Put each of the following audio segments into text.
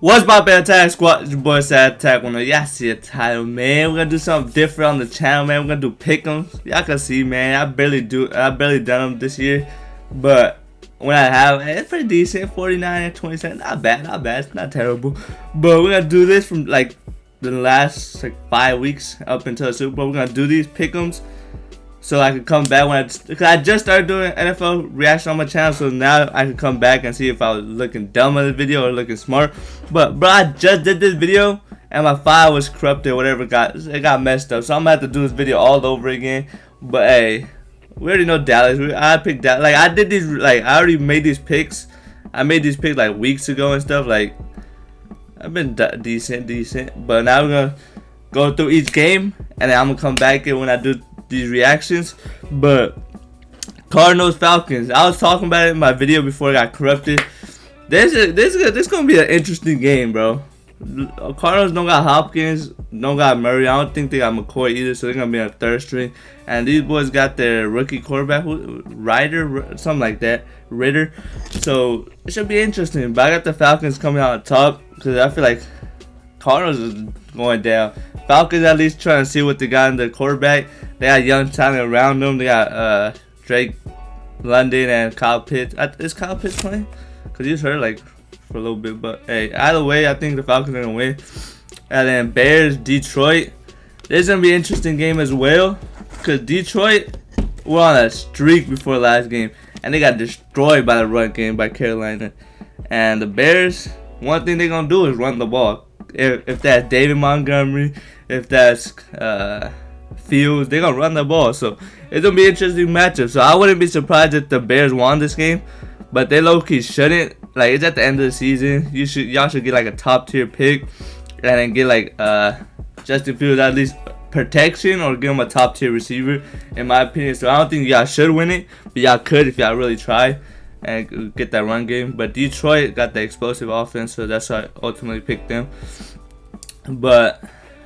What's my bad attack squad? It's your boy SatAttack. Y'all see a title, man. We're gonna do something different on the channel, man. We're gonna do pick'ems. Y'all can see, man. I barely done them this year, but when I have, it's pretty decent. 49 and 27, not bad. It's not terrible. But we're gonna do this from like the last 5 weeks up until the Super Bowl. We're gonna do these pick'ems so I can come back because I just started doing NFL reaction on my channel, so now I can come back and see if I was looking dumb in the video or looking smart. But bro, I just did this video and my file was corrupted, whatever, it got messed up, so I'm gonna have to do this video all over again. But hey, we already know Dallas. I picked Dallas. Like I did these, like I already made these picks. I made these picks like weeks ago and stuff. Like I've been decent. But now we're gonna go through each game and then I'm gonna come back in when I do these reactions. But Cardinals Falcons, I was talking about it in my video before it got corrupted. This gonna be an interesting game, bro. Cardinals don't got Hopkins, don't got Murray. I don't think they got McCoy either, so they're gonna be on third string. And these boys got their rookie quarterback, Ritter, something like that, Ritter. So it should be interesting. But I got the Falcons coming out on top because I feel like Cardinals is going down. Falcons at least trying to see what they got in their quarterback. They got young talent around them. They got Drake London and Kyle Pitts. Is Kyle Pitts playing? Because he's hurt like for a little bit. But hey, either way, I think the Falcons are going to win. And then Bears, Detroit. This is going to be an interesting game as well. Because Detroit were on a streak before last game. And they got destroyed by the run game by Carolina. And the Bears, one thing they're going to do is run the ball. If that's David Montgomery, if that's Fields, they're gonna run the ball. So it's gonna be an interesting matchup. So I wouldn't be surprised if the Bears won this game, but they low-key shouldn't. Like it's at the end of the season. Y'all should get like a top tier pick and then get like Justin Fields at least protection or give him a top tier receiver, in my opinion. So I don't think y'all should win it, but y'all could if y'all really try and get that run game. But Detroit got the explosive offense, so that's why I ultimately picked them.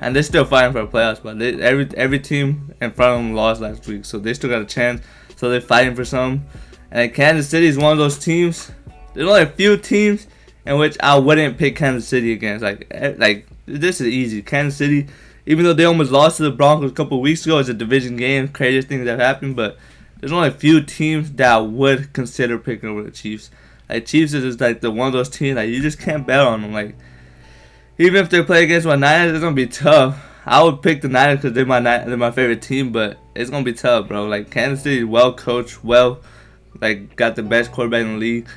And they're still fighting for the playoffs, but every team in front of them lost last week, so they still got a chance. So they're fighting for something. And Kansas City is one of those teams. There's only a few teams in which I wouldn't pick Kansas City against. Like this is easy. Kansas City, even though they almost lost to the Broncos a couple of weeks ago, it's a division game. Craziest things that happened, but there's only a few teams that I would consider picking over the Chiefs. Like Chiefs is just like the one of those teams that you just can't bet on them. Like even if they play against my Niners, it's gonna be tough. I would pick the Niners because they're my favorite team, but it's gonna be tough, bro. Like Kansas City is well coached, like got the best quarterback in the league,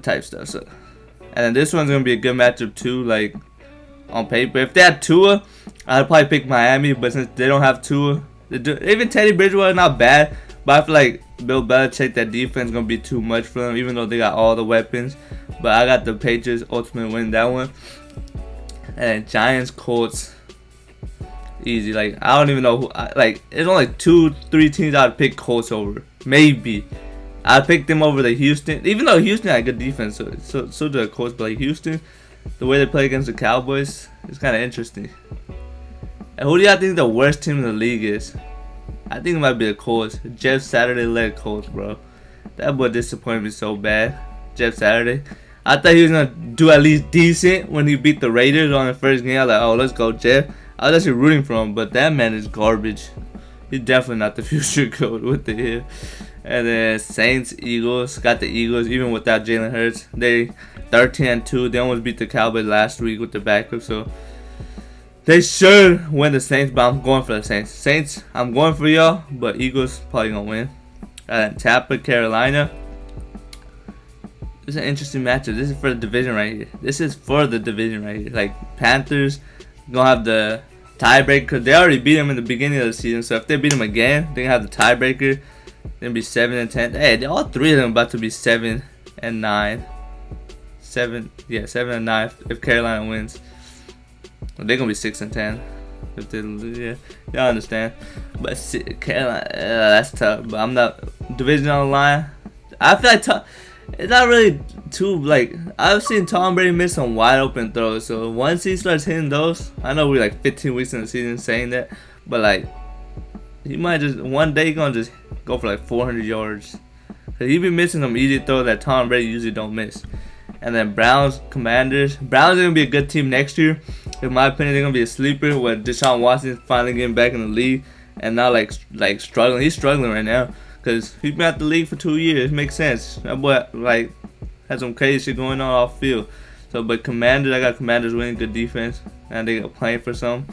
type stuff. So, and then this one's gonna be a good matchup too. Like on paper, if they had Tua, I'd probably pick Miami. But since they don't have Tua, even Teddy Bridgewater not bad. But I feel like Bill Belichick, that defense gonna be too much for them, even though they got all the weapons. But I got the Patriots ultimately win that one. And then Giants, Colts, easy. Like I don't even know who. Like it's only 2-3 teams I'd pick Colts over. Maybe I picked them over the Houston, even though Houston had good defense. So do the Colts, but like Houston, the way they play against the Cowboys, it's kind of interesting. And who do y'all think the worst team in the league is? I think it might be the Colts. Jeff Saturday led Colts, bro. That boy disappointed me so bad. Jeff Saturday. I thought he was gonna do at least decent when he beat the Raiders on the first game. I was like, oh, let's go, Jeff. I was actually rooting for him, but that man is garbage. He's definitely not the future coach with the hip. And then Saints, Eagles. Got the Eagles even without Jalen Hurts. They 13-2. They almost beat the Cowboys last week with the backup, so they should win the Saints, but I'm going for the Saints. Saints, I'm going for y'all, but Eagles probably gonna win. And Tampa, Carolina. This is an interesting matchup. This is for the division right here. Like Panthers gonna have the tiebreaker because they already beat them in the beginning of the season. So if they beat them again, they gonna have the tiebreaker. They're gonna be 7-10. Hey, all three of them about to be 7-9. 7-9 if Carolina wins. They're gonna be 6-10 if they lose. Yeah, y'all understand. But Carolina, that's tough. But I'm not division on the line. I feel like it's not really too, like, I've seen Tom Brady miss some wide open throws. So once he starts hitting those, I know we're like 15 weeks in the season saying that, but like he might just one day gonna just go for like 400 yards. Cause he be missing some easy throws that Tom Brady usually don't miss. And then Browns, Commanders. Browns are gonna be a good team next year. In my opinion, they're gonna be a sleeper with Deshaun Watson finally getting back in the league and not like struggling. He's struggling right now because he's been at the league for 2 years. Makes sense. That boy like has some crazy shit going on off field. So, but Commanders, I got Commanders winning, good defense, and they got playing for some.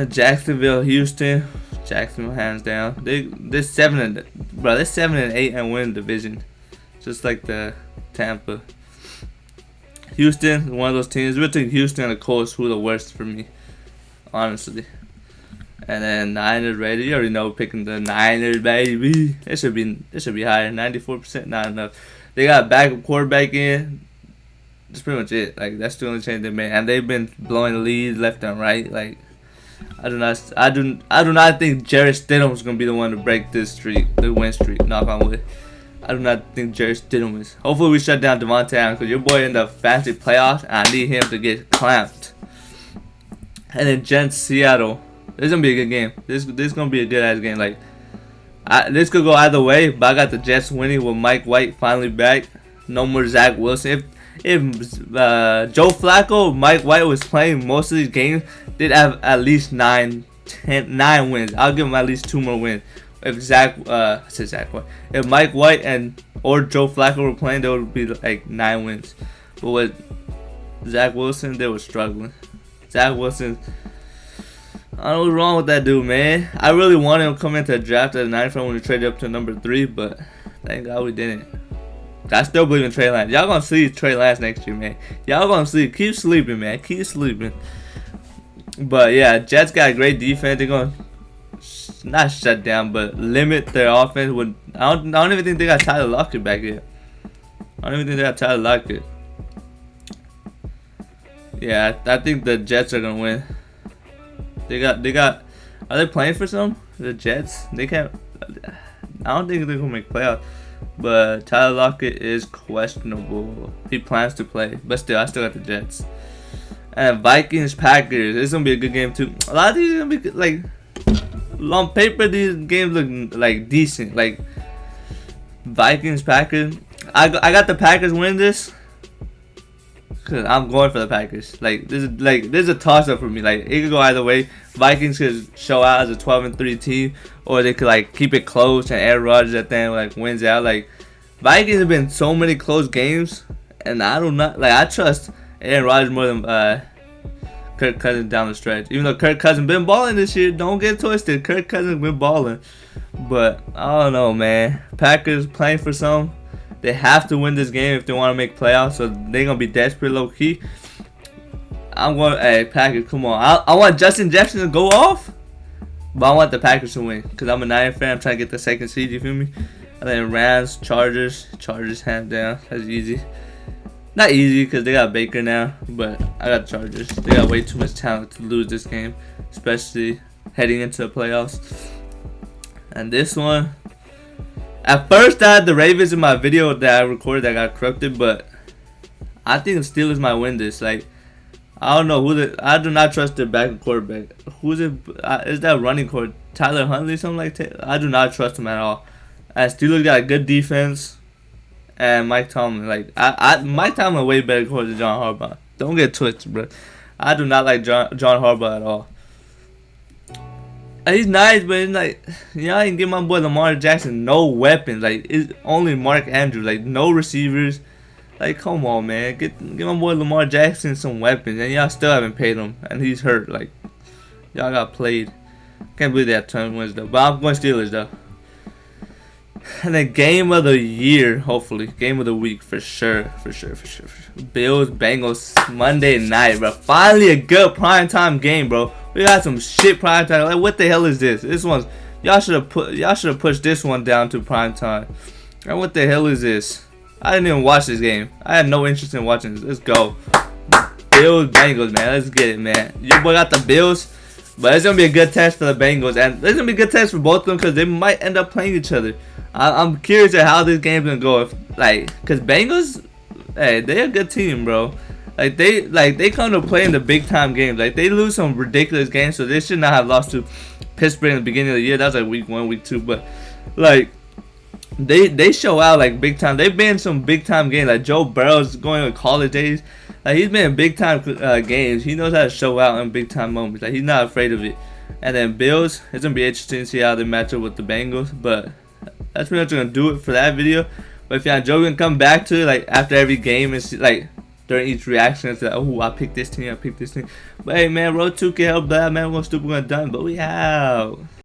Jacksonville, Houston. Jacksonville hands down. They're 7-8 and win the division, just like the Tampa. Houston, one of those teams. Between Houston and the Colts, who are the worst for me, honestly. And then Niners, Raiders. You already know, picking the Niners, baby. It should be higher. 94%, not enough. They got a backup quarterback in. That's pretty much it. Like, that's the only change they made, and they've been blowing the leads left and right. Like, I do not think Jarrett Stidham is gonna be the one to break this streak, the win streak. Knock on wood. I do not think Jarrett Stidham is. Hopefully we shut down Devontae Adams because your boy in the fantasy playoffs, and I need him to get clamped. And then Jets, Seattle. This is gonna be a good game. This is gonna be a good ass game. Like, this could go either way, but I got the Jets winning with Mike White finally back. No more Zach Wilson. If Joe Flacco, Mike White was playing most of these games, they'd have at least 9 wins. I'll give them at least 2 more wins. If if Mike White or Joe Flacco were playing, there would be like 9 wins. But with Zach Wilson, they were struggling. Zach Wilson, I don't know what's wrong with that dude, man. I really wanted him to come into the draft at the 9th round when we traded up to number 3, but thank God we didn't. I still believe in Trey Lance. Y'all gonna see Trey Lance next year, man. Y'all gonna see. Keep sleeping, man. Keep sleeping. But yeah, Jets got a great defense. They're gonna not shut down, but limit their offense. With I don't even think they got Tyler Lockett back yet. I don't even think they got Tyler Lockett. Yeah, I think the Jets are gonna win. They got. Are they playing for some? The Jets? They can't. I don't think they're gonna make playoffs. But Tyler Lockett is questionable. He plans to play, but still, I still got the Jets. And Vikings, Packers. It's gonna be a good game too. A lot of these are gonna be like, on paper, these games look like decent. Like Vikings, Packers. I got the Packers win this. Cause I'm going for the Packers. Like this is a toss up for me. Like it could go either way. Vikings could show out as a 12-3 team, or they could like keep it close and Aaron Rodgers at the end like wins out. Like Vikings have been so many close games, and I trust Aaron Rodgers more than Kirk Cousins down the stretch. Even though Kirk Cousins been balling this year, don't get twisted. Kirk Cousins been balling, but I don't know, man. Packers playing for some. They have to win this game if they want to make playoffs, so they're going to be desperate low-key. I'm going, hey, Packers, come on. I want Justin Jefferson to go off, but I want the Packers to win because I'm a Niners fan. I'm trying to get the second seed, you feel me? And then Rams, Chargers hands down. That's easy. Not easy because they got Baker now, but I got Chargers. They got way too much talent to lose this game, especially heading into the playoffs. And this one, at first, I had the Ravens in my video that I recorded that got corrupted, but I think the Steelers might win this. Like, I don't know I do not trust their backup quarterback. Who's it? Is that running court? Tyler Huntley, something like that? I do not trust him at all. And Steelers got a good defense, and Mike Tomlin. Like, Mike Tomlin way better coach than John Harbaugh. Don't get twisted, bro. I do not like John Harbaugh at all. He's nice, but it's like, y'all ain't give my boy Lamar Jackson no weapons. Like, it's only Mark Andrews. Like, no receivers. Like, come on, man. Get my boy Lamar Jackson some weapons. And y'all still haven't paid him. And he's hurt. Like, y'all got played. Can't believe they have 10 wins, though. But I'm going Steelers, though. And then game of the year, hopefully. Game of the week, for sure. Bills, Bengals, Monday night, bro. Finally a good primetime game, bro. We got some shit primetime. Like, what the hell is this? This one's, y'all should have pushed this one down to primetime. Like, what the hell is this? I didn't even watch this game. I had no interest in watching this. Let's go. Bills, Bengals, man. Let's get it, man. Your boy got the Bills, but it's gonna be a good test for the Bengals, and it's gonna be a good test for both of them because they might end up playing each other. I'm curious at how this game's gonna go. Cause Bengals, hey, they're a good team, bro. They come to play in the big time games. Like, they lose some ridiculous games, so they should not have lost to Pittsburgh in the beginning of the year. That was like week 1, week 2. But like, they show out like big time. They've been in some big time games. Like Joe Burrow's going to college days. Like he's been in big time games. He knows how to show out in big time moments. Like he's not afraid of it. And then Bills, it's gonna be interesting to see how they match up with the Bengals. But that's pretty much gonna do it for that video. But if y'all enjoy, we can come back to it like after every game and see, like during each reaction, it's like, oh, I picked this team, I picked this team. But hey man, Road 2K help that man. We're gonna stupid, we're gonna done, but we out.